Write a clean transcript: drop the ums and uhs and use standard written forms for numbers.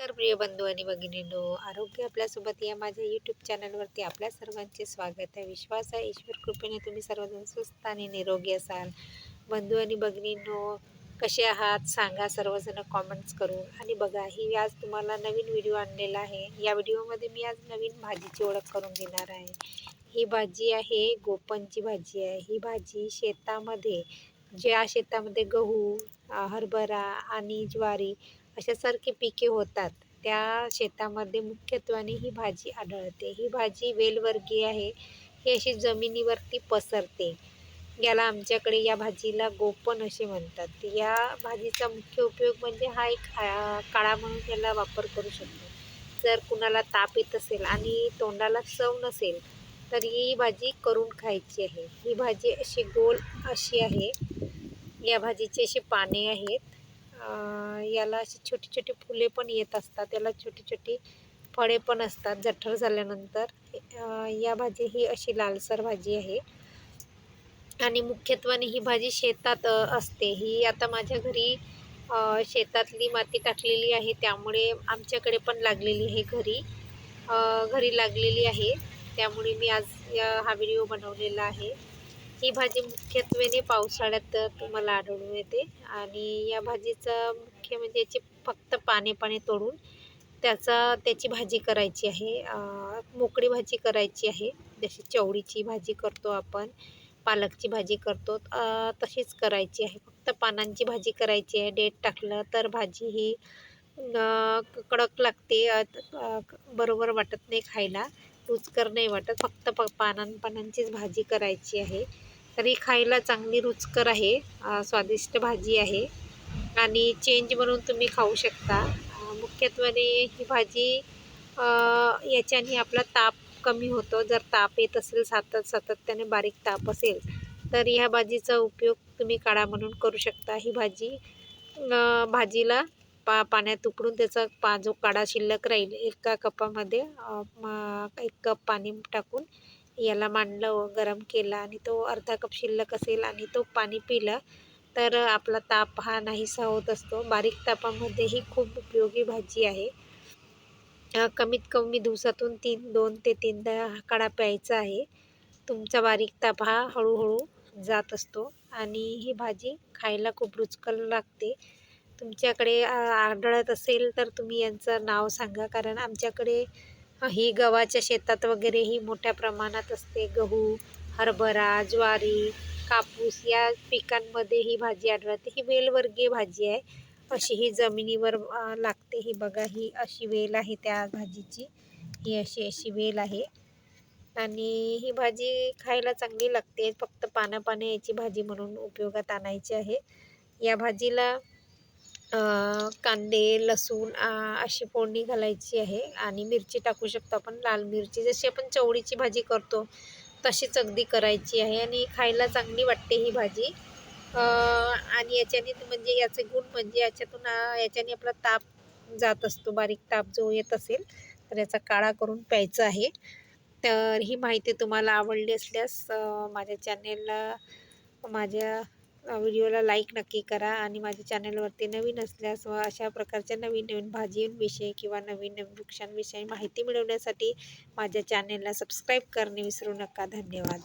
नमस्कार प्रिय बंधू आणि भगिनींनो, आरोग्य आपल्यासोबत या माझ्या यूट्यूब चॅनलवरती आपल्या सर्वांचे स्वागत आहे. विश्वास आहे ईश्वर कृपेने तुम्ही सर्वजण स्वस्थ आणि निरोगी असाल. बंधू आणि भगिनींनो, कसे आहात सांगा सर्वजण कॉमेंट्स करून. आणि बघा, ही आज तुम्हाला नवीन व्हिडिओ आणलेला आहे. या व्हिडिओमध्ये मी आज नवीन भाजीची ओळख करून देणार आहे. ही भाजी आहे गोपनची भाजी आहे. ही भाजी शेतामध्ये, ज्या शेतामध्ये गहू, हरभरा आणि ज्वारी अशासारखी पिके होतात, त्या शेतामध्ये मुख्यत्वाने ही भाजी आढळते. ही भाजी वेलवर्गीय आहे. ही अशी जमिनीवरती पसरते. याला आमच्याकडे या भाजीला गोपन असे म्हणतात. या भाजीचा मुख्य उपयोग म्हणजे हा एक काळा म्हणून याला वापर करू शकतो. जर कुणाला ताप येत असेल आणि तोंडाला चव नसेल तर ही भाजी करून खायची आहे. ही भाजी अशी गोल अशी आहे. या भाजीचे असे पाने आहेत. याला अशी छोटी छोटी फुले पण येत असतात. याला छोटी छोटी फळे पण असतात जठर झाल्यानंतर. या भाजी ही अशी लालसर भाजी आहे आणि मुख्यत्वाने ही भाजी शेतात असते. ही आता माझ्या घरी शेतातली माती टाकलेली आहे, त्यामुळे आमच्याकडे पण लागलेली आहे घरी लागलेली आहे. त्यामुळे मी आज हा व्हिडिओ बनवलेला आहे. ही भाजी मुख्यत्वेने पावसाळ्यात तुम्हाला आढळून येते आणि या भाजीचं मुख्य म्हणजे याची फक्त पाने तोडून त्याची भाजी करायची आहे. मोकळी भाजी करायची आहे. जशी चवळीची भाजी करतो आपण, पालकची भाजी करतो, तशीच करायची आहे. फक्त पानांची भाजी करायची आहे. देठ टाकलं तर भाजी ही कडक लागते, बरोबर वाटत नाही खायला, रुचकर नाही वाटत. फक्त पानांचीच भाजी करायची आहे. तर ही खायला चांगली रुचकर आहे, स्वादिष्ट भाजी आहे आणि चेंज म्हणून तुम्ही खाऊ शकता. मुख्यत्वाने ही भाजी याच्याने आपला ताप कमी होतो. जर ताप येत असेल, सातत्याने बारीक ताप असेल, तर ह्या भाजीचा उपयोग तुम्ही काढा म्हणून करू शकता. ही भाजी भाजीला पाण्यात उकळून त्याचा जो काढा शिल्लक राहील, एका कपामध्ये 1 कप पाणी टाकून याला मांडलं, गरम केला आणि तो अर्धा कप शिल्लक असेल आणि तो पाणी पिलं तर आपला ताप हा नाहीसा होत असतो. बारीक तापामध्ये ही खूप उपयोगी भाजी आहे. कमीत कमी दिवसातून 2 ते 3दा हा काढा प्यायचा आहे. तुमचा बारीक ताप हा हळूहळू जात असतो आणि ही भाजी खायला खूप रुचकर लागते. तुमच्याकडे आढळत असेल तर तुम्ही यांचं नाव सांगा, कारण आमच्याकडे ही गव्हाच्या शेतात वगैरे ही मोठ्या प्रमाणात असते. गहू, हरभरा, ज्वारी, कापूस या पिकांमध्ये ही भाजी आढळते. ही वेलवर्गीय भाजी आहे. अशी ही जमिनीवर लागते. ही बघा, ही अशी वेल आहे त्या भाजीची. ही अशी वेल आहे आणि ही भाजी खायला चांगली लागते. फक्त पानं याची भाजी म्हणून उपयोगात आणायची आहे. या भाजीला कांदे, लसूण अशी फोडणी घालायची आहे आणि मिरची टाकू शकतो आपण, लाल मिरची. जशी आपण चवळीची भाजी करतो तशीच अगदी करायची आहे आणि खायला चांगली वाटते ही भाजी. आणि याच्याने म्हणजे याचे गुण म्हणजे याच्याने आपला ताप जात असतो. बारीक ताप जो येत असेल तर याचा काढा करून प्यायचा आहे. तर ही माहिती तुम्हाला आवडली असल्यास माझ्या व्हिडिओला लाईक नक्की करा आणि माझ्या चॅनलवरती नवीन असल्यास व अशा प्रकारच्या नवीन भाजींविषयी किंवा नवीन वृक्षांविषयी माहिती मिळवण्यासाठी माझ्या चॅनलला सबस्क्राईब करणे विसरू नका. धन्यवाद.